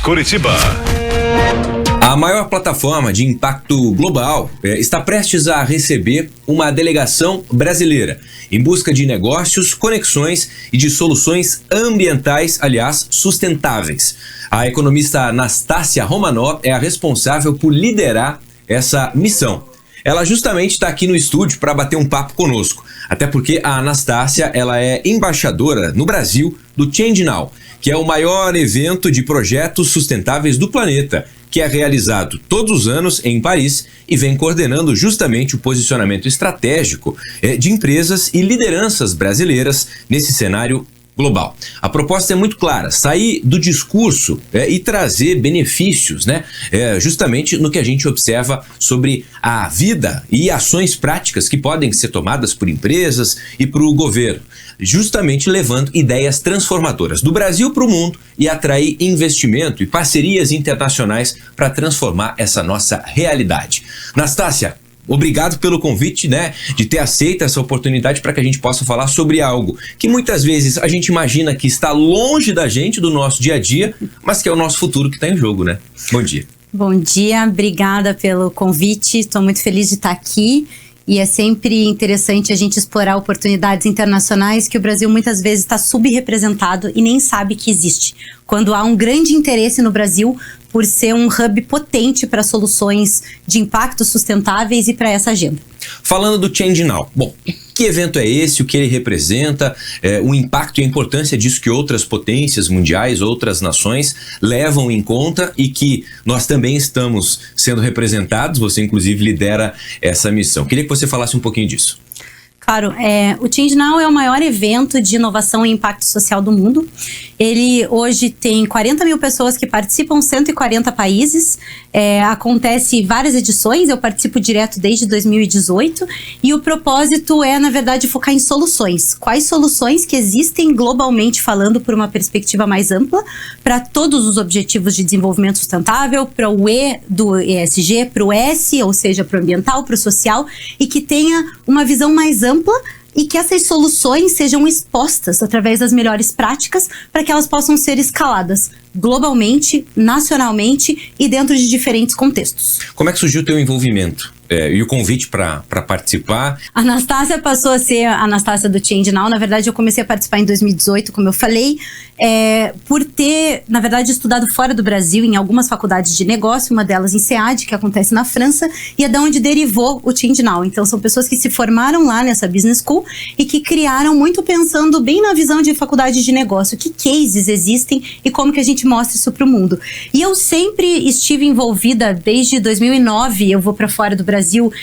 Curitiba. A maior plataforma de impacto global está prestes a receber uma delegação brasileira em busca de negócios, conexões e de soluções ambientais, aliás, sustentáveis. A economista Anastácia Romanov é a responsável por liderar essa missão. Ela justamente está aqui no estúdio para bater um papo conosco, até porque a Anastácia ela é embaixadora no Brasil do Change Now, que é o maior evento de projetos sustentáveis do planeta, que é realizado todos os anos em Paris e vem coordenando justamente o posicionamento estratégico de empresas e lideranças brasileiras nesse cenário global. A proposta é muito clara, sair do discurso e trazer benefícios, justamente no que a gente observa sobre a vida e ações práticas que podem ser tomadas por empresas e por o governo, justamente levando ideias transformadoras do Brasil para o mundo e atrair investimento e parcerias internacionais para transformar essa nossa realidade. Anastácia, obrigado pelo convite, de ter aceito essa oportunidade para que a gente possa falar sobre algo que muitas vezes a gente imagina que está longe da gente, do nosso dia a dia, mas que é o nosso futuro que está em jogo, Bom dia. Bom dia, obrigada pelo convite, estou muito feliz de estar aqui. E é sempre interessante a gente explorar oportunidades internacionais que o Brasil muitas vezes está subrepresentado e nem sabe que existe. Quando há um grande interesse no Brasil por ser um hub potente para soluções de impacto sustentáveis e para essa agenda. Falando do Change Now, bom, que evento é esse, o que ele representa, o impacto e a importância disso que outras potências mundiais, outras nações levam em conta e que nós também estamos sendo representados, você inclusive lidera essa missão. Queria que você falasse um pouquinho disso. Claro, o Change Now é o maior evento de inovação e impacto social do mundo. Ele hoje tem 40 mil pessoas que participam, 140 países. Acontece várias edições, eu participo direto desde 2018. E o propósito é, na verdade, focar em soluções. Quais soluções que existem globalmente falando por uma perspectiva mais ampla para todos os objetivos de desenvolvimento sustentável, para o E do ESG, para o S, ou seja, para o ambiental, para o social, e que tenha uma visão mais ampla e que essas soluções sejam expostas através das melhores práticas para que elas possam ser escaladas globalmente, nacionalmente e dentro de diferentes contextos. Como é que surgiu o teu envolvimento e o convite para participar? A Anastácia passou a ser a Anastácia do Change Now. Na verdade, eu comecei a participar em 2018, como eu falei, por ter, na verdade, estudado fora do Brasil em algumas faculdades de negócio, uma delas em SEAD, que acontece na França, e é da onde derivou o Change Now. Então, são pessoas que se formaram lá nessa business school e que criaram muito pensando bem na visão de faculdade de negócio, que cases existem e como que a gente mostra isso para o mundo. E eu sempre estive envolvida, desde 2009, eu vou para fora do Brasil,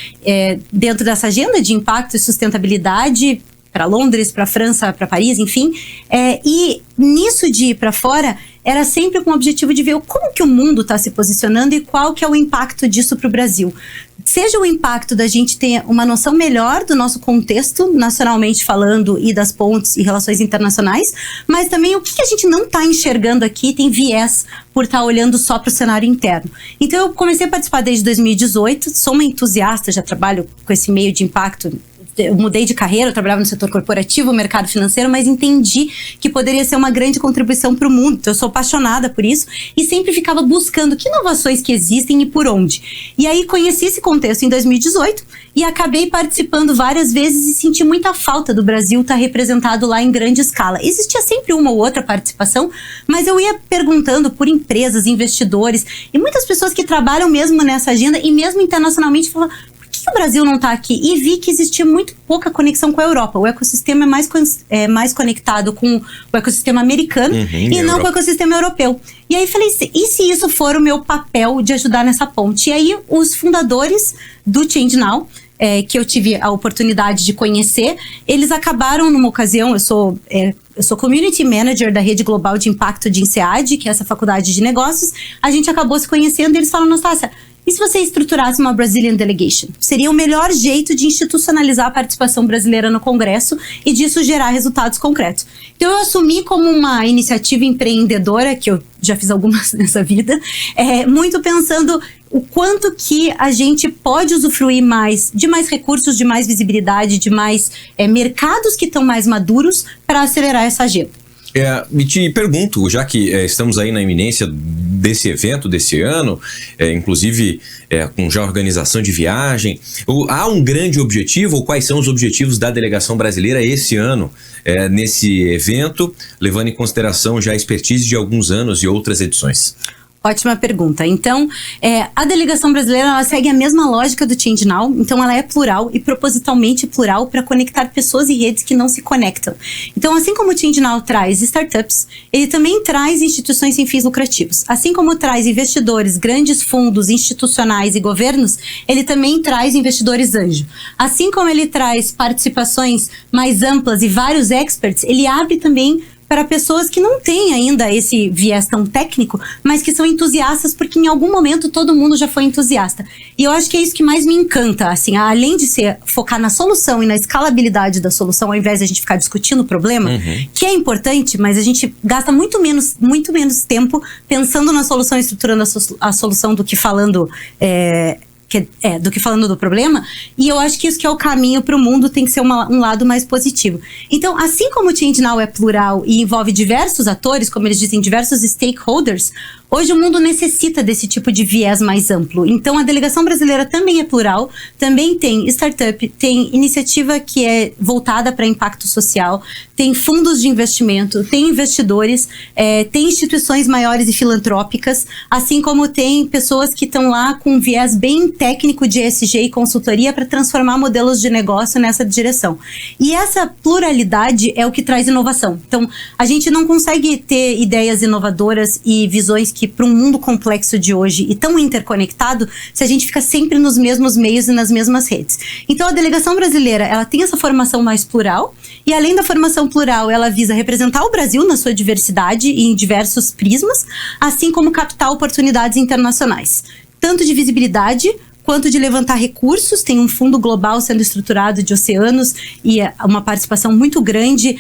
dentro dessa agenda de impacto e sustentabilidade, para Londres, para França, para Paris, enfim. E nisso de ir para fora, era sempre com o objetivo de ver como que o mundo está se posicionando e qual que é o impacto disso para o Brasil. Seja o impacto da gente ter uma noção melhor do nosso contexto, nacionalmente falando, e das pontes e relações internacionais, mas também o que a gente não está enxergando aqui, tem viés por estar olhando só para o cenário interno. Então eu comecei a participar desde 2018, sou uma entusiasta, já trabalho com esse meio de impacto. Eu mudei de carreira, eu trabalhava no setor corporativo, mercado financeiro, mas entendi que poderia ser uma grande contribuição para o mundo. Então, eu sou apaixonada por isso e sempre ficava buscando que inovações que existem e por onde. E aí conheci esse contexto em 2018 e acabei participando várias vezes e senti muita falta do Brasil estar representado lá em grande escala. Existia sempre uma ou outra participação, mas eu ia perguntando por empresas, investidores e muitas pessoas que trabalham mesmo nessa agenda e mesmo internacionalmente falavam: por que o Brasil não está aqui? E vi que existia muito pouca conexão com a Europa. O ecossistema é mais conectado com o ecossistema americano e não com o ecossistema europeu. E aí falei, e se isso for o meu papel de ajudar nessa ponte? E aí os fundadores do Change Now, que eu tive a oportunidade de conhecer, eles acabaram numa ocasião, eu sou Community Manager da Rede Global de Impacto de INSEAD, que é essa faculdade de negócios, a gente acabou se conhecendo e eles falaram: Anastácia, e se você estruturasse uma Brazilian Delegation? Seria o melhor jeito de institucionalizar a participação brasileira no Congresso e disso gerar resultados concretos. Então eu assumi como uma iniciativa empreendedora, que eu já fiz algumas nessa vida, muito pensando o quanto que a gente pode usufruir de mais recursos, de mais visibilidade, de mais mercados que estão mais maduros para acelerar essa agenda. Me te pergunto, já que estamos aí na iminência desse evento, desse ano, inclusive com já organização de viagem, há um grande objetivo, ou quais são os objetivos da delegação brasileira esse ano, nesse evento, levando em consideração já a expertise de alguns anos e outras edições? Ótima pergunta. Então, a delegação brasileira, ela segue a mesma lógica do Change Now, então ela é plural e propositalmente plural para conectar pessoas e redes que não se conectam. Então, assim como o Change Now traz startups, ele também traz instituições sem fins lucrativos. Assim como traz investidores, grandes fundos institucionais e governos, ele também traz investidores anjo. Assim como ele traz participações mais amplas e vários experts, ele abre também para pessoas que não têm ainda esse viés tão técnico, mas que são entusiastas, porque em algum momento todo mundo já foi entusiasta. E eu acho que é isso que mais me encanta, assim, além de focar na solução e na escalabilidade da solução, ao invés de a gente ficar discutindo o problema, que é importante, mas a gente gasta muito menos tempo pensando na solução e estruturando a solução do que falando... do que falando do problema, e eu acho que isso que é o caminho para o mundo tem que ser um lado mais positivo. Então, assim como o Change Now é plural e envolve diversos atores, como eles dizem, diversos stakeholders, hoje o mundo necessita desse tipo de viés mais amplo. Então, a delegação brasileira também é plural, também tem startup, tem iniciativa que é voltada para impacto social, tem fundos de investimento, tem investidores, tem instituições maiores e filantrópicas, assim como tem pessoas que estão lá com um viés bem técnico de ESG e consultoria para transformar modelos de negócio nessa direção. E essa pluralidade é o que traz inovação. Então, a gente não consegue ter ideias inovadoras e visões que para um mundo complexo de hoje e tão interconectado, se a gente fica sempre nos mesmos meios e nas mesmas redes. Então, a delegação brasileira, ela tem essa formação mais plural, e além da formação plural, ela visa representar o Brasil na sua diversidade e em diversos prismas, assim como captar oportunidades internacionais, tanto de visibilidade quanto de levantar recursos. Tem um fundo global sendo estruturado de oceanos e uma participação muito grande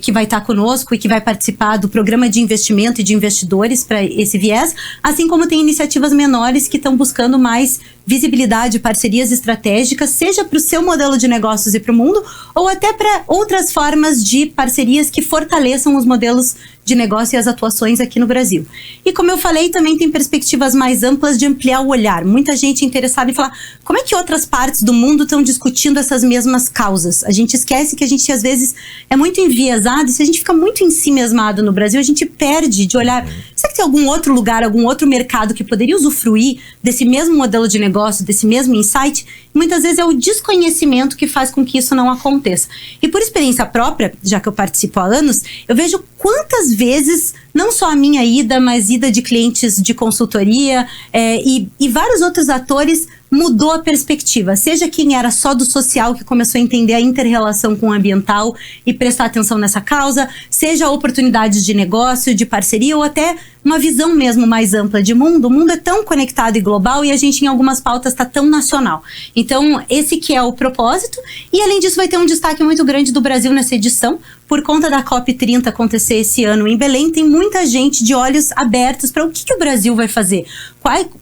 que vai estar conosco e que vai participar do programa de investimento e de investidores para esse viés, assim como tem iniciativas menores que estão buscando mais visibilidade, parcerias estratégicas, seja para o seu modelo de negócios e para o mundo, ou até para outras formas de parcerias que fortaleçam os modelos de negócio e as atuações aqui no Brasil. E como eu falei, também tem perspectivas mais amplas de ampliar o olhar. Muita gente interessada em falar como é que outras partes do mundo estão discutindo essas mesmas causas. A gente esquece que a gente às vezes é muito enviesado, e se a gente fica muito em si mesmado no Brasil, a gente perde de olhar, será que tem algum outro lugar, algum outro mercado que poderia usufruir desse mesmo modelo de negócio, desse mesmo insight? Muitas vezes é o desconhecimento que faz com que isso não aconteça. E por experiência própria, já que eu participo há anos, eu vejo quantas vezes, não só a minha ida, mas ida de clientes de consultoria e vários outros atores, mudou a perspectiva. Seja quem era só do social, que começou a entender a inter-relação com o ambiental e prestar atenção nessa causa, seja oportunidades de negócio, de parceria, ou até uma visão mesmo mais ampla de mundo. O mundo é tão conectado e global, e a gente em algumas pautas está tão nacional. Então, esse que é o propósito. E além disso, vai ter um destaque muito grande do Brasil nessa edição. Por conta da COP30 acontecer esse ano em Belém, tem muita gente de olhos abertos para o que o Brasil vai fazer.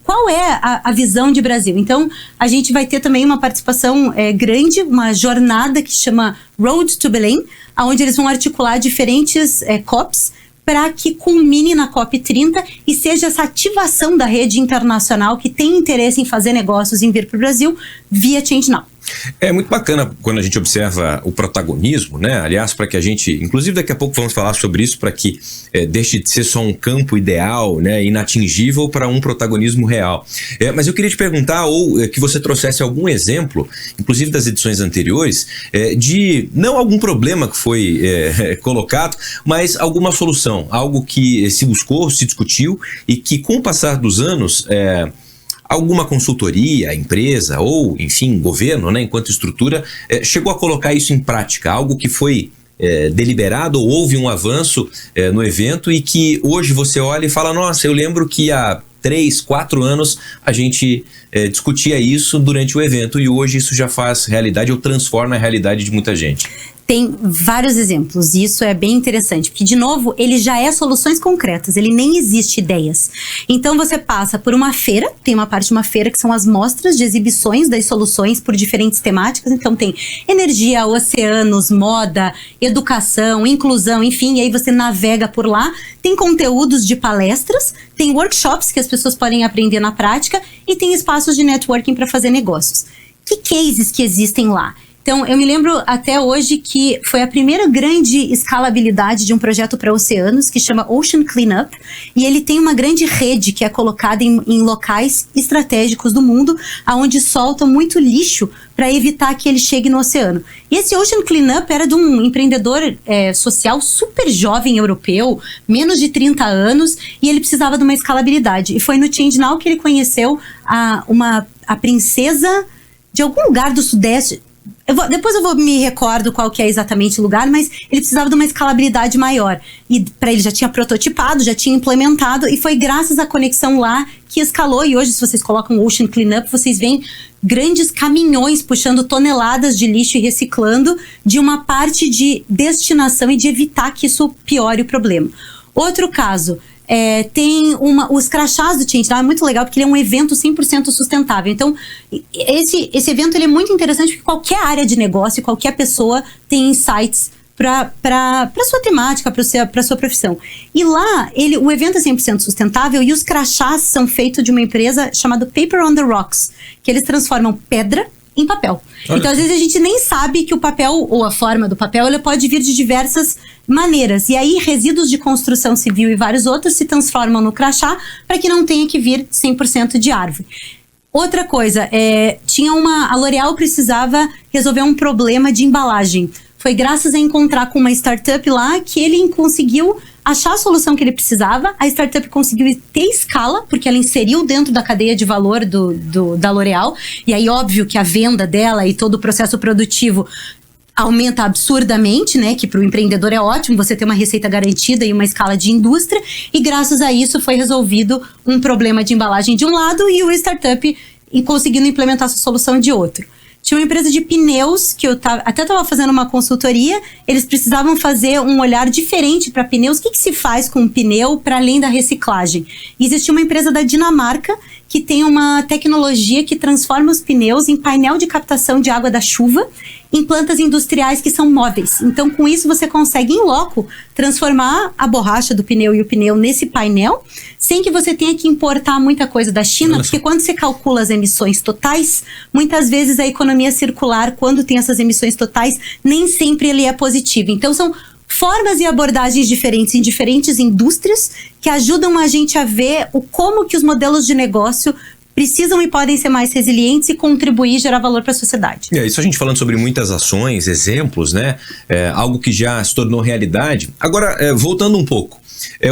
Qual é a visão de Brasil? Então, a gente vai ter também uma participação grande, uma jornada que chama Road to Belém, onde eles vão articular diferentes COPs para que culmine na COP30 e seja essa ativação da rede internacional que tem interesse em fazer negócios, em vir para o Brasil, via Change Now. É muito bacana quando a gente observa o protagonismo, né? Aliás, para que a gente, inclusive daqui a pouco vamos falar sobre isso, para que deixe de ser só um campo ideal, né, inatingível, para um protagonismo real. Mas eu queria te perguntar, ou que você trouxesse algum exemplo, inclusive das edições anteriores, de não algum problema que foi colocado, mas alguma solução, algo que se buscou, se discutiu e que com o passar dos anos... alguma consultoria, empresa ou, enfim, governo, né, enquanto estrutura, chegou a colocar isso em prática, algo que foi deliberado ou houve um avanço no evento e que hoje você olha e fala, nossa, eu lembro que há 3, 4 anos a gente discutia isso durante o evento e hoje isso já faz realidade ou transforma a realidade de muita gente. Tem vários exemplos, e isso é bem interessante, porque, de novo, ele já é soluções concretas, ele nem existe ideias. Então, você passa por uma feira, tem uma parte de uma feira que são as mostras de exibições das soluções por diferentes temáticas. Então, tem energia, oceanos, moda, educação, inclusão, enfim, e aí você navega por lá. Tem conteúdos de palestras, tem workshops que as pessoas podem aprender na prática e tem espaços de networking para fazer negócios. Que cases que existem lá? Então, eu me lembro até hoje que foi a primeira grande escalabilidade de um projeto para oceanos, que chama Ocean Cleanup, e ele tem uma grande rede que é colocada em locais estratégicos do mundo, onde soltam muito lixo para evitar que ele chegue no oceano. E esse Ocean Cleanup era de um empreendedor social super jovem europeu, menos de 30 anos, e ele precisava de uma escalabilidade. E foi no Change Now que ele conheceu a princesa de algum lugar do Sudeste. Depois eu vou me recordo qual que é exatamente o lugar, mas ele precisava de uma escalabilidade maior. E para ele já tinha prototipado, já tinha implementado, e foi graças à conexão lá que escalou. E hoje, se vocês colocam Ocean Cleanup, vocês veem grandes caminhões puxando toneladas de lixo e reciclando de uma parte de destinação e de evitar que isso piore o problema. Outro caso... tem os crachás do Change Now, é muito legal porque ele é um evento 100% sustentável. Então, esse evento ele é muito interessante porque qualquer área de negócio, qualquer pessoa tem insights para sua temática, para sua profissão. E lá, o evento é 100% sustentável e os crachás são feitos de uma empresa chamada Paper on the Rocks, que eles transformam pedra em papel. Olha. Então, às vezes, a gente nem sabe que o papel, ou a forma do papel, ele pode vir de diversas maneiras. E aí, resíduos de construção civil e vários outros se transformam no crachá para que não tenha que vir 100% de árvore. Outra coisa, a L'Oréal precisava resolver um problema de embalagem. Foi graças a encontrar com uma startup lá que ele conseguiu achar a solução que ele precisava. A startup conseguiu ter escala, porque ela inseriu dentro da cadeia de valor da L'Oréal. E aí, óbvio que a venda dela e todo o processo produtivo aumenta absurdamente, né? Que para o empreendedor é ótimo você ter uma receita garantida e uma escala de indústria. E graças a isso foi resolvido um problema de embalagem de um lado e o startup conseguindo implementar sua solução de outro. Tinha uma empresa de pneus, que eu até estava fazendo uma consultoria, eles precisavam fazer um olhar diferente para pneus. O que se faz com um pneu para além da reciclagem? E existia uma empresa da Dinamarca que tem uma tecnologia que transforma os pneus em painel de captação de água da chuva em plantas industriais que são móveis. Então, com isso, você consegue, em loco, transformar a borracha do pneu e o pneu nesse painel, sem que você tenha que importar muita coisa da China, porque quando você calcula as emissões totais, muitas vezes a economia circular, quando tem essas emissões totais, nem sempre ele é positivo. Então, são formas e abordagens diferentes em diferentes indústrias que ajudam a gente a ver como que os modelos de negócio precisam e podem ser mais resilientes e contribuir e gerar valor para a sociedade. Isso a gente falando sobre muitas ações, exemplos, né? Algo que já se tornou realidade. Agora, voltando um pouco,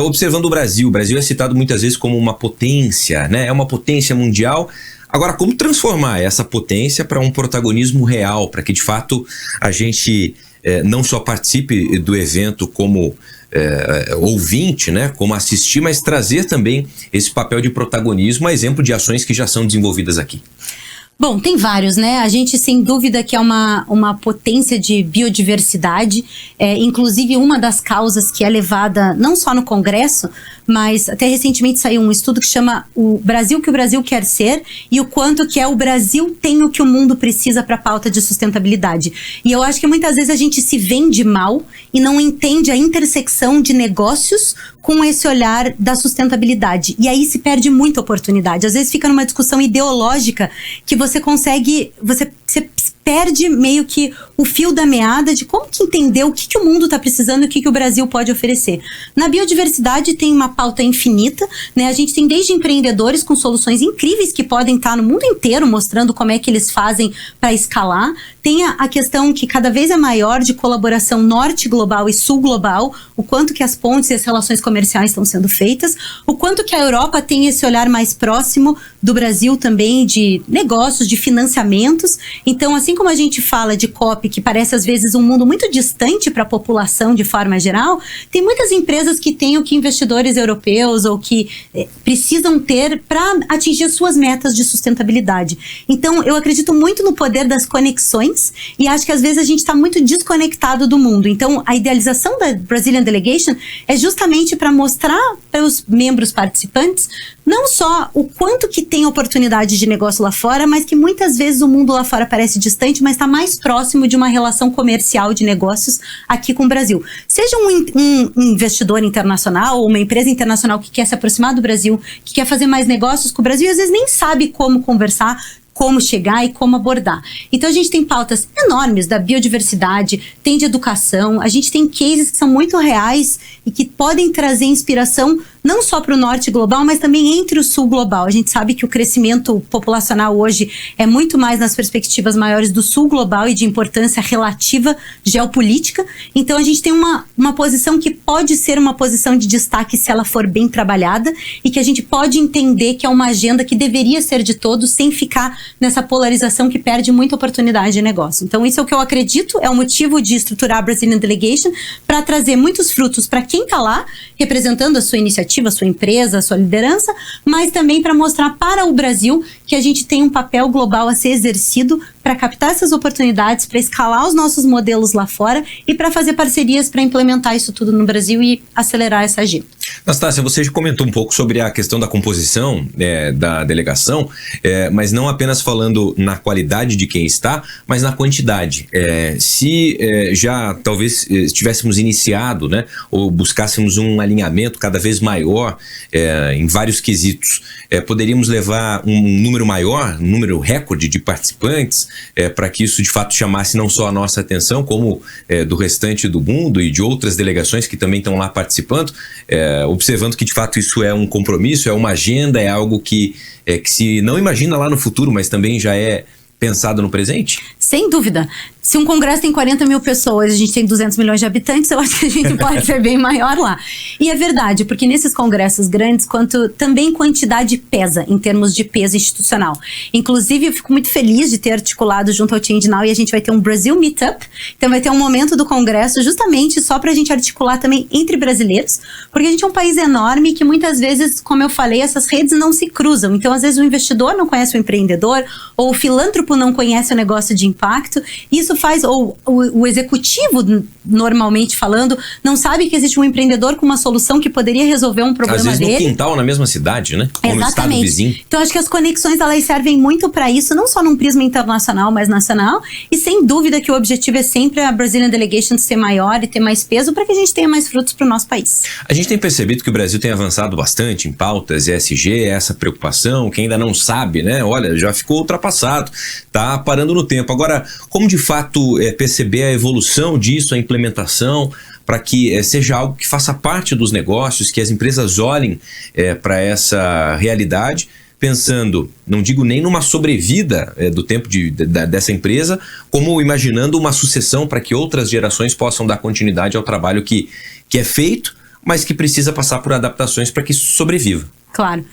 observando o Brasil é citado muitas vezes como uma potência, né? É uma potência mundial. Agora, como transformar essa potência para um protagonismo real, para que de fato a gente não só participe do evento como ouvinte, né, como assistir, mas trazer também esse papel de protagonismo, a exemplo de ações que já são desenvolvidas aqui? Bom, tem vários, né? A gente, sem dúvida, que é uma potência de biodiversidade. Inclusive, uma das causas que é levada não só no Congresso, mas até recentemente saiu um estudo que chama o Brasil que o Brasil quer ser e o quanto que o Brasil tem o que o mundo precisa para a pauta de sustentabilidade. E eu acho que muitas vezes a gente se vende mal e não entende a intersecção de negócios com esse olhar da sustentabilidade. E aí se perde muita oportunidade. Às vezes fica numa discussão ideológica que você perde meio que o fio da meada de como que entender o que o mundo está precisando e o que o Brasil pode oferecer. Na biodiversidade tem uma pauta infinita, né? A gente tem desde empreendedores com soluções incríveis que podem estar no mundo inteiro mostrando como é que eles fazem para escalar. Tem a questão que cada vez é maior de colaboração norte global e sul global, o quanto que as pontes e as relações comerciais estão sendo feitas, o quanto que a Europa tem esse olhar mais próximo do Brasil também de negócios, de financiamentos. Então, assim como a gente fala de COP, que parece às vezes um mundo muito distante para a população de forma geral, tem muitas empresas que têm o que investidores europeus ou que precisam ter para atingir suas metas de sustentabilidade. Então, eu acredito muito no poder das conexões e acho que às vezes a gente está muito desconectado do mundo. Então, a idealização da Brazilian Delegation é justamente para mostrar para os membros participantes não só o quanto que tem oportunidade de negócio lá fora, mas que muitas vezes o mundo lá fora parece distante, mas está mais próximo de uma relação comercial de negócios aqui com o Brasil. Seja um investidor internacional ou uma empresa internacional que quer se aproximar do Brasil, que quer fazer mais negócios com o Brasil e às vezes nem sabe como conversar, como chegar e como abordar. Então a gente tem pautas enormes da biodiversidade, tem de educação, a gente tem cases que são muito reais e que podem trazer inspiração não só para o norte global, mas também entre o sul global. A gente sabe que o crescimento populacional hoje é muito mais nas perspectivas maiores do sul global e de importância relativa geopolítica. Então a gente tem uma posição que pode ser uma posição de destaque se ela for bem trabalhada e que a gente pode entender que é uma agenda que deveria ser de todos sem ficar nessa polarização que perde muita oportunidade de negócio. Então isso é o que eu acredito, é o motivo de estruturar a Brazilian Delegation para trazer muitos frutos para quem está lá representando a sua iniciativa, a sua empresa, a sua liderança, mas também para mostrar para o Brasil que a gente tem um papel global a ser exercido para captar essas oportunidades, para escalar os nossos modelos lá fora e para fazer parcerias para implementar isso tudo no Brasil e acelerar essa agenda. Nastácia, você já comentou um pouco sobre a questão da composição da delegação, mas não apenas falando na qualidade de quem está, mas na quantidade. Se já talvez tivéssemos iniciado, né, ou buscássemos um alinhamento cada vez maior em vários quesitos, poderíamos levar um número maior, um número recorde de participantes, para que isso de fato chamasse não só a nossa atenção, como do restante do mundo e de outras delegações que também estão lá participando, observando que de fato isso é um compromisso, é uma agenda, é algo que se não imagina lá no futuro, mas também já é pensado no presente? Sem dúvida. Se um congresso tem 40 mil pessoas e a gente tem 200 milhões de habitantes, eu acho que a gente pode ser bem maior lá. E é verdade, porque nesses congressos grandes, também quantidade pesa em termos de peso institucional. Inclusive, eu fico muito feliz de ter articulado junto ao Change Now e a gente vai ter um Brasil Meetup. Então vai ter um momento do congresso justamente só para a gente articular também entre brasileiros, porque a gente é um país enorme que muitas vezes, como eu falei, essas redes não se cruzam. Então, às vezes, o investidor não conhece o empreendedor ou o filântropo não conhece o negócio de impacto. Isso faz, ou o executivo, normalmente falando, não sabe que existe um empreendedor com uma solução que poderia resolver um problema dele. Às vezes no quintal, na mesma cidade, né? Ou no estado vizinho. Então, acho que as conexões, elas servem muito para isso, não só num prisma internacional, mas nacional. E sem dúvida que o objetivo é sempre a Brazilian Delegation ser maior e ter mais peso para que a gente tenha mais frutos para o nosso país. A gente tem percebido que o Brasil tem avançado bastante em pautas ESG, essa preocupação, quem ainda não sabe, né? Olha, já ficou ultrapassado, tá parando no tempo. Agora, como de fato perceber a evolução disso, a implementação, para que seja algo que faça parte dos negócios, que as empresas olhem para essa realidade, pensando, não digo nem numa sobrevida do tempo dessa empresa, como imaginando uma sucessão para que outras gerações possam dar continuidade ao trabalho que é feito, mas que precisa passar por adaptações para que isso sobreviva. Claro.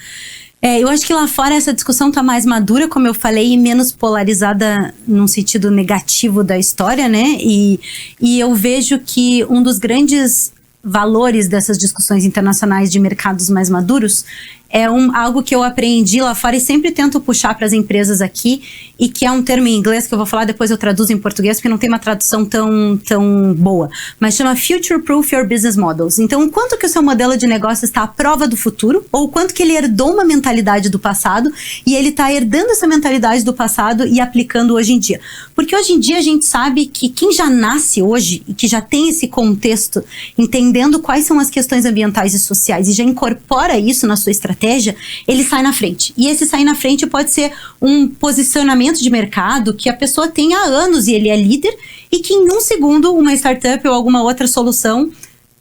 Eu acho que lá fora essa discussão está mais madura, como eu falei, e menos polarizada num sentido negativo da história, né? E eu vejo que um dos grandes valores dessas discussões internacionais de mercados mais maduros é algo que eu aprendi lá fora e sempre tento puxar para as empresas aqui, e que é um termo em inglês que eu vou falar, depois eu traduzo em português, porque não tem uma tradução tão boa, mas chama Future Proof Your Business Models. Então, o quanto que o seu modelo de negócio está à prova do futuro, ou o quanto que ele herdou uma mentalidade do passado, e ele está herdando essa mentalidade do passado e aplicando hoje em dia. Porque hoje em dia a gente sabe que quem já nasce hoje, e que já tem esse contexto, entendendo quais são as questões ambientais e sociais, e já incorpora isso na sua estratégia, ele sai na frente. E esse sair na frente pode ser um posicionamento de mercado que a pessoa tem há anos e ele é líder, e que em um segundo uma startup ou alguma outra solução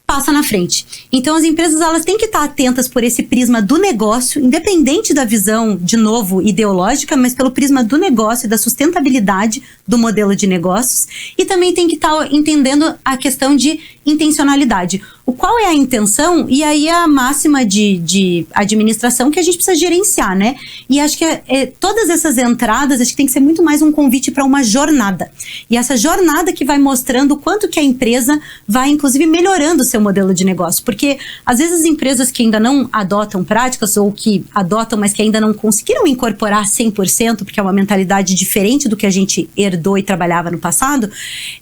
passa na frente. Então as empresas, elas têm que estar atentas por esse prisma do negócio, independente da visão, de novo, ideológica, mas pelo prisma do negócio e da sustentabilidade do modelo de negócios, e também tem que estar entendendo a questão de intencionalidade. qual é a intenção, e aí a máxima de administração que a gente precisa gerenciar, né? E acho que todas essas entradas, acho que tem que ser muito mais um convite para uma jornada. E essa jornada que vai mostrando o quanto que a empresa vai, inclusive, melhorando o seu modelo de negócio. Porque, às vezes, as empresas que ainda não adotam práticas, ou que adotam, mas que ainda não conseguiram incorporar 100%, porque é uma mentalidade diferente do que a gente herdou e trabalhava no passado,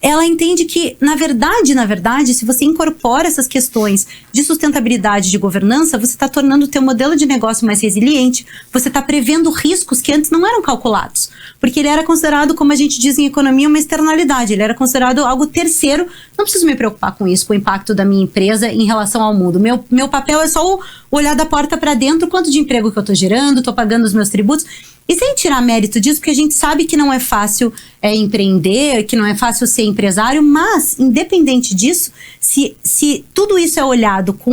ela entende que, na verdade, se você incorpora essas questões de sustentabilidade, de governança, você está tornando o teu modelo de negócio mais resiliente, você está prevendo riscos que antes não eram calculados, porque ele era considerado, como a gente diz em economia, uma externalidade, ele era considerado algo terceiro. Não preciso me preocupar com isso, com o impacto da minha empresa em relação ao mundo. Meu papel é só olhar da porta para dentro, quanto de emprego que eu estou gerando, estou pagando os meus tributos, e sem tirar mérito disso, porque a gente sabe que não é fácil empreender, que não é fácil ser empresário, mas, independente disso, se tudo isso é olhado com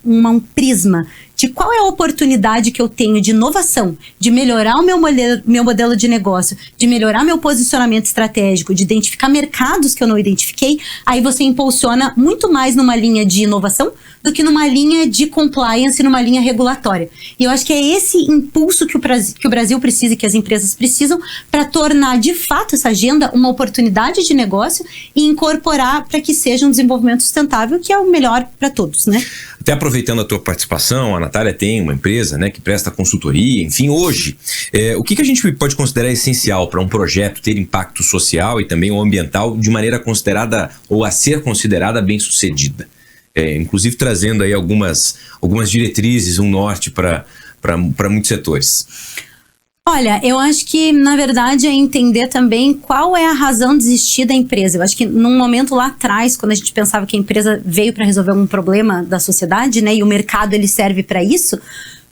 um prisma de qual é a oportunidade que eu tenho de inovação, de melhorar o meu modelo de negócio, de melhorar meu posicionamento estratégico, de identificar mercados que eu não identifiquei, aí você impulsiona muito mais numa linha de inovação do que numa linha de compliance, numa linha regulatória. E eu acho que é esse impulso que o Brasil precisa e que as empresas precisam para tornar, de fato, essa agenda uma oportunidade de negócio e incorporar para que seja um desenvolvimento sustentável, que é o melhor para todos, né? Até aproveitando a tua participação, a Natália tem uma empresa, né, que presta consultoria, enfim, hoje, o que a gente pode considerar essencial para um projeto ter impacto social e também o ambiental de maneira considerada ou a ser considerada bem-sucedida? Inclusive trazendo aí algumas diretrizes, um norte para muitos setores. Olha, eu acho que, na verdade, é entender também qual é a razão de existir da empresa. Eu acho que num momento lá atrás, quando a gente pensava que a empresa veio para resolver um problema da sociedade, né, e o mercado ele serve para isso,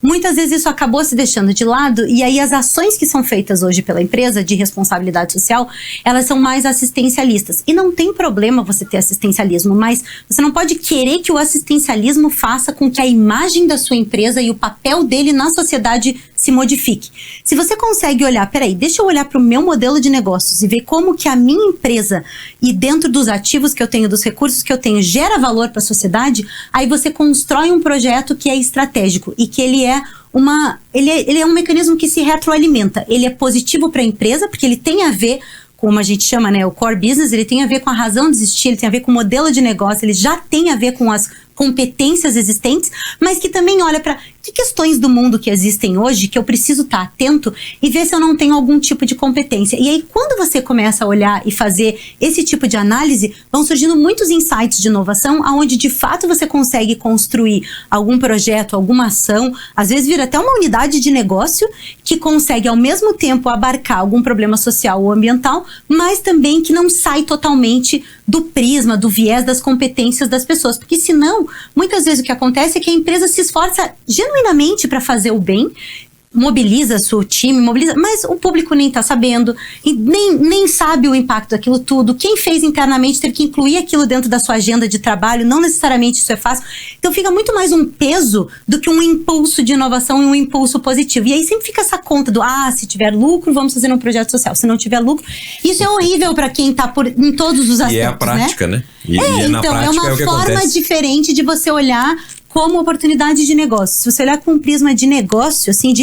muitas vezes isso acabou se deixando de lado, e aí as ações que são feitas hoje pela empresa de responsabilidade social, elas são mais assistencialistas. E não tem problema você ter assistencialismo, mas você não pode querer que o assistencialismo faça com que a imagem da sua empresa e o papel dele na sociedade se modifique. Se você consegue olhar, peraí, deixa eu olhar para o meu modelo de negócios e ver como que a minha empresa e dentro dos ativos que eu tenho, dos recursos que eu tenho, gera valor para a sociedade, aí você constrói um projeto que é estratégico e que ele é um mecanismo que se retroalimenta. Ele é positivo para a empresa porque ele tem a ver, como a gente chama, né, o core business, ele tem a ver com a razão de existir, ele tem a ver com o modelo de negócio, ele já tem a ver com as competências existentes, mas que também olha para que questões do mundo que existem hoje que eu preciso estar atento e ver se eu não tenho algum tipo de competência. E aí, quando você começa a olhar e fazer esse tipo de análise, vão surgindo muitos insights de inovação, onde de fato você consegue construir algum projeto, alguma ação, às vezes vira até uma unidade de negócio que consegue ao mesmo tempo abarcar algum problema social ou ambiental, mas também que não sai totalmente do prisma, do viés das competências das pessoas, porque senão, muitas vezes o que acontece é que a empresa se esforça genuinamente para fazer o bem, mobiliza seu time, mas o público nem está sabendo, e nem sabe o impacto daquilo tudo. Quem fez internamente teve que incluir aquilo dentro da sua agenda de trabalho, não necessariamente isso é fácil. Então fica muito mais um peso do que um impulso de inovação e um impulso positivo. E aí sempre fica essa conta do, se tiver lucro, vamos fazer um projeto social. Se não tiver lucro, isso é horrível para quem está em todos os aspectos, e é a prática, né? Então é uma forma diferente de você olhar como oportunidade de negócio. Se você olhar com um prisma de negócio, assim,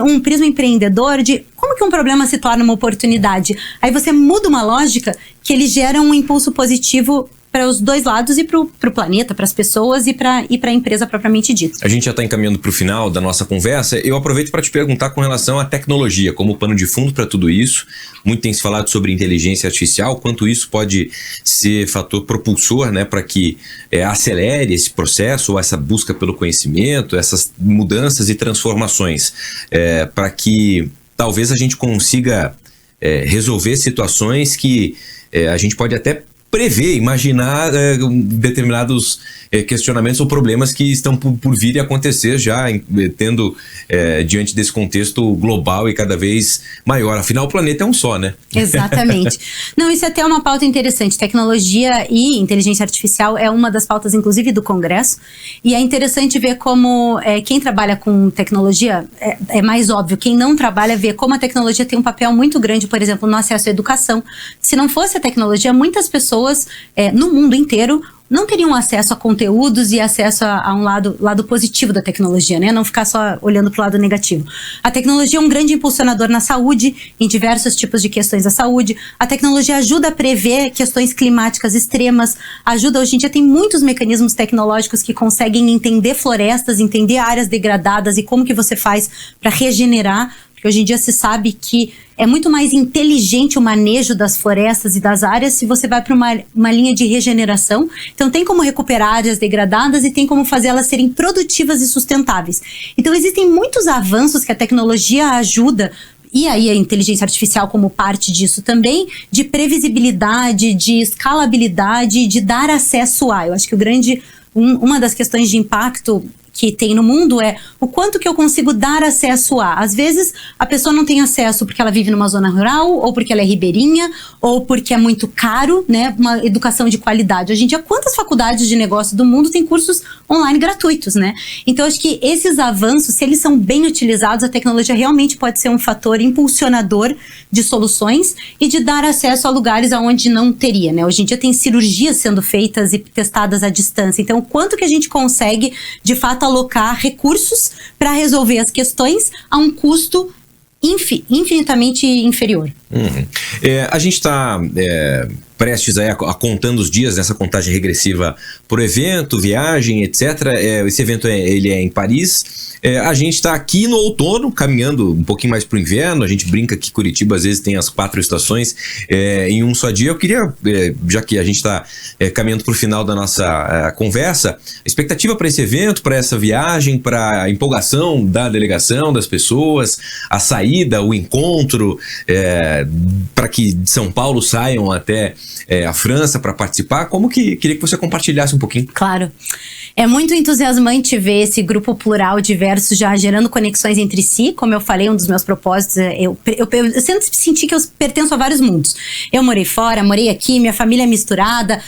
um prisma empreendedor, de como que um problema se torna uma oportunidade, aí você muda uma lógica que ele gera um impulso positivo para os dois lados e para o planeta, para as pessoas e para a empresa propriamente dita. A gente já está encaminhando para o final da nossa conversa. Eu aproveito para te perguntar com relação à tecnologia, como pano de fundo para tudo isso. Muito tem se falado sobre inteligência artificial, quanto isso pode ser fator propulsor, né, para que acelere esse processo, ou essa busca pelo conhecimento, essas mudanças e transformações, para que talvez a gente consiga resolver situações que a gente pode até prever, imaginar determinados questionamentos ou problemas que estão por vir e acontecer já, tendo diante desse contexto global e cada vez maior. Afinal, o planeta é um só, né? Exatamente. Não, isso é até uma pauta interessante. Tecnologia e inteligência artificial é uma das pautas, inclusive, do Congresso. E é interessante ver como quem trabalha com tecnologia, é mais óbvio, quem não trabalha vê como a tecnologia tem um papel muito grande, por exemplo, no acesso à educação. Se não fosse a tecnologia, muitas pessoas no mundo inteiro não teriam acesso a conteúdos e acesso a um lado positivo da tecnologia, né? Não ficar só olhando para o lado negativo. A tecnologia é um grande impulsionador na saúde, em diversos tipos de questões da saúde. A tecnologia ajuda a prever questões climáticas extremas, ajuda, hoje em dia tem muitos mecanismos tecnológicos que conseguem entender florestas, entender áreas degradadas e como que você faz para regenerar. Porque hoje em dia se sabe que é muito mais inteligente o manejo das florestas e das áreas se você vai para uma linha de regeneração. Então tem como recuperar áreas degradadas e tem como fazer elas serem produtivas e sustentáveis. Então existem muitos avanços que a tecnologia ajuda, e aí a inteligência artificial como parte disso também, de previsibilidade, de escalabilidade, de dar acesso a. Eu acho que uma das questões de impacto que tem no mundo é o quanto que eu consigo dar acesso a. Às vezes, a pessoa não tem acesso porque ela vive numa zona rural, ou porque ela é ribeirinha, ou porque é muito caro, né? Uma educação de qualidade. Hoje em dia, quantas faculdades de negócio do mundo têm cursos online gratuitos, né? Então, acho que esses avanços, se eles são bem utilizados, a tecnologia realmente pode ser um fator impulsionador de soluções e de dar acesso a lugares onde não teria, né? Hoje em dia tem cirurgias sendo feitas e testadas à distância. Então, quanto que a gente consegue, de fato, alocar recursos para resolver as questões a um custo infinitamente inferior. A gente está prestes a contando os dias nessa contagem regressiva por evento, viagem, etc. Esse evento ele é em Paris. A gente está aqui no outono, caminhando um pouquinho mais para o inverno. A gente brinca que Curitiba às vezes tem as 4 estações em um só dia. Eu queria, já que a gente está caminhando para o final da nossa conversa, expectativa para esse evento, para essa viagem, para a empolgação da delegação, das pessoas, a saída, o encontro, para que de São Paulo saiam até a França para participar. Queria que você compartilhasse um pouquinho. Claro. É muito entusiasmante ver esse grupo plural diverso já gerando conexões entre si. Como eu falei, um dos meus propósitos eu sempre senti que eu pertenço a vários mundos. Eu morei fora, morei aqui, minha família é misturada,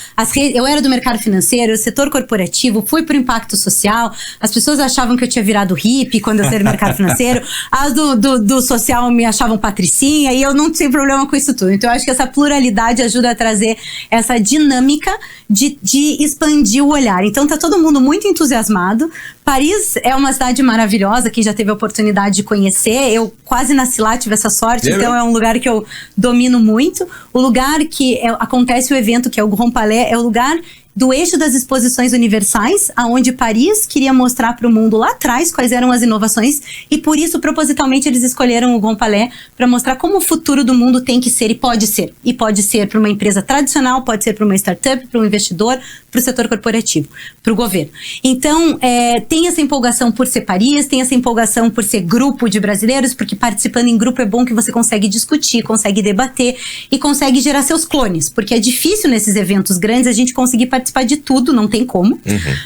eu era do mercado financeiro, setor corporativo, fui pro impacto social. As pessoas achavam que eu tinha virado hippie quando eu saí do mercado financeiro, as do social me achavam patricinha, e eu não tenho problema com isso tudo. Então eu acho que essa pluralidade ajuda a trazer essa dinâmica de expandir o olhar. Então tá todo mundo muito entusiasmado. Paris é uma cidade maravilhosa, quem já teve a oportunidade de conhecer. Eu quase nasci lá, tive essa sorte, então é um lugar que eu domino muito. O lugar que acontece o evento, que é o Grand Palais, é o lugar do eixo das exposições universais, aonde Paris queria mostrar para o mundo lá atrás quais eram as inovações, e por isso, propositalmente, eles escolheram o Grand Palais para mostrar como o futuro do mundo tem que ser e pode ser. E pode ser para uma empresa tradicional, pode ser para uma startup, para um investidor, para o setor corporativo, para o governo. Então, tem essa empolgação por ser Paris, tem essa empolgação por ser grupo de brasileiros, porque participando em grupo é bom que você consegue discutir, consegue debater e consegue gerar seus clones, porque é difícil nesses eventos grandes a gente conseguir participar de tudo, não tem como.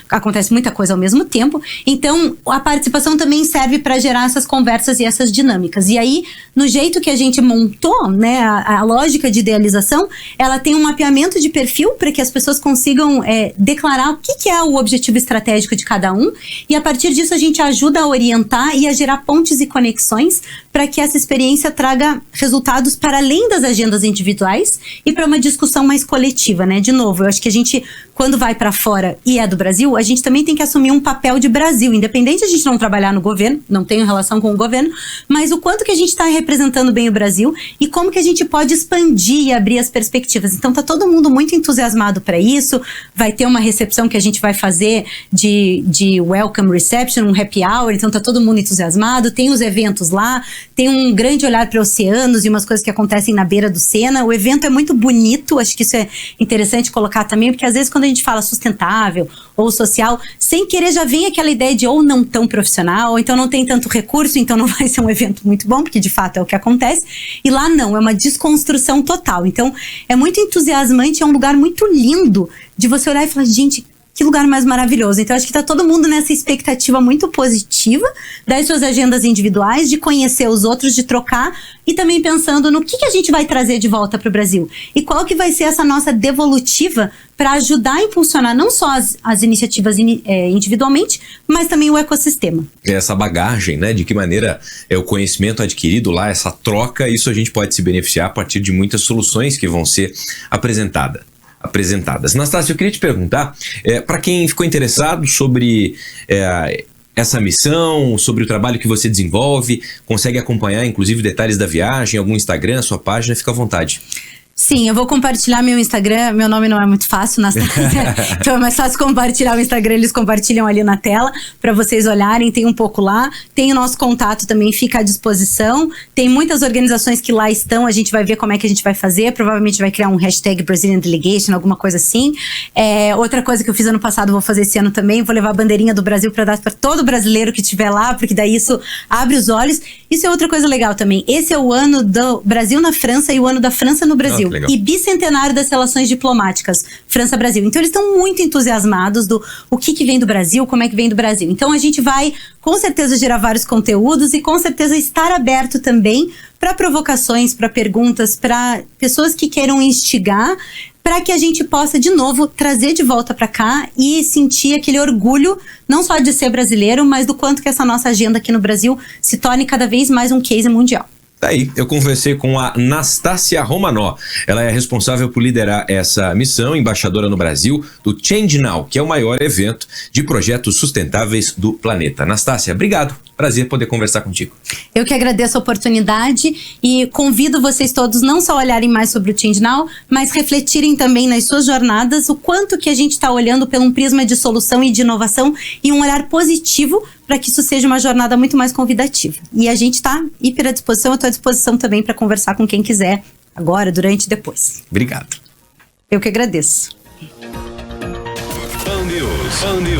Acontece muita coisa ao mesmo tempo. Então, a participação também serve para gerar essas conversas e essas dinâmicas. E aí, no jeito que a gente montou, né, a lógica de idealização, ela tem um mapeamento de perfil para que as pessoas consigam declarar o que é o objetivo estratégico de cada um, e a partir disso a gente ajuda a orientar e a gerar pontes e conexões para que essa experiência traga resultados para além das agendas individuais e para uma discussão mais coletiva, né? De novo, eu acho que a gente, quando vai para fora e é do Brasil, a gente também tem que assumir um papel de Brasil, independente de a gente não trabalhar no governo, não tenho relação com o governo, mas o quanto que a gente está representando bem o Brasil e como que a gente pode expandir e abrir as perspectivas. Então tá todo mundo muito entusiasmado para isso. Vai ter uma recepção que a gente vai fazer de welcome reception, um happy hour, então tá todo mundo entusiasmado, tem os eventos lá, tem um grande olhar para oceanos e umas coisas que acontecem na beira do Sena. O evento é muito bonito, acho que isso é interessante colocar também, porque às vezes quando a gente fala sustentável ou social, sem querer já vem aquela ideia de ou não tão profissional, ou então não tem tanto recurso, então não vai ser um evento muito bom, porque de fato é o que acontece. E lá não, é uma desconstrução total. Então é muito entusiasmante, é um lugar muito lindo de você olhar e falar, gente, que lugar mais maravilhoso. Então acho que tá todo mundo nessa expectativa muito positiva das suas agendas individuais, de conhecer os outros, de trocar, e também pensando no que a gente vai trazer de volta para o Brasil e qual que vai ser essa nossa devolutiva para ajudar a impulsionar não só as iniciativas individualmente, mas também o ecossistema. Essa bagagem, né? De que maneira o conhecimento adquirido lá, essa troca, isso a gente pode se beneficiar a partir de muitas soluções que vão ser apresentadas. apresentadas. Nastácia, eu queria te perguntar, para quem ficou interessado sobre essa missão, sobre o trabalho que você desenvolve, consegue acompanhar inclusive detalhes da viagem, algum Instagram, sua página, fica à vontade. Sim, eu vou compartilhar meu Instagram. Meu nome não é muito fácil, então é mais fácil compartilhar o Instagram. Eles compartilham ali na tela para vocês olharem. Tem um pouco lá. Tem o nosso contato também, fica à disposição. Tem muitas organizações que lá estão. A gente vai ver como é que a gente vai fazer. Provavelmente vai criar um hashtag Brazilian Delegation, alguma coisa assim. Outra coisa que eu fiz ano passado, vou fazer esse ano também. Vou levar a bandeirinha do Brasil para dar para todo brasileiro que estiver lá, porque daí isso abre os olhos. Isso é outra coisa legal também. Esse é o ano do Brasil na França e o ano da França no Brasil. E bicentenário das relações diplomáticas França-Brasil. Então eles estão muito entusiasmados do o que vem do Brasil, como é que vem do Brasil. Então a gente vai com certeza gerar vários conteúdos e com certeza estar aberto também para provocações, para perguntas, para pessoas que queiram instigar, para que a gente possa de novo trazer de volta para cá e sentir aquele orgulho não só de ser brasileiro, mas do quanto que essa nossa agenda aqui no Brasil se torne cada vez mais um case mundial. Daí, eu conversei com a Nastácia Romanó. Ela é responsável por liderar essa missão, embaixadora no Brasil, do Change Now, que é o maior evento de projetos sustentáveis do planeta. Nastácia, obrigado. Prazer poder conversar contigo. Eu que agradeço a oportunidade e convido vocês todos não só a olharem mais sobre o Change Now, mas refletirem também nas suas jornadas o quanto que a gente está olhando por um prisma de solução e de inovação e um olhar positivo para que isso seja uma jornada muito mais convidativa. E a gente está hiper à disposição, eu estou à disposição também para conversar com quem quiser, agora, durante e depois. Obrigado. Eu que agradeço.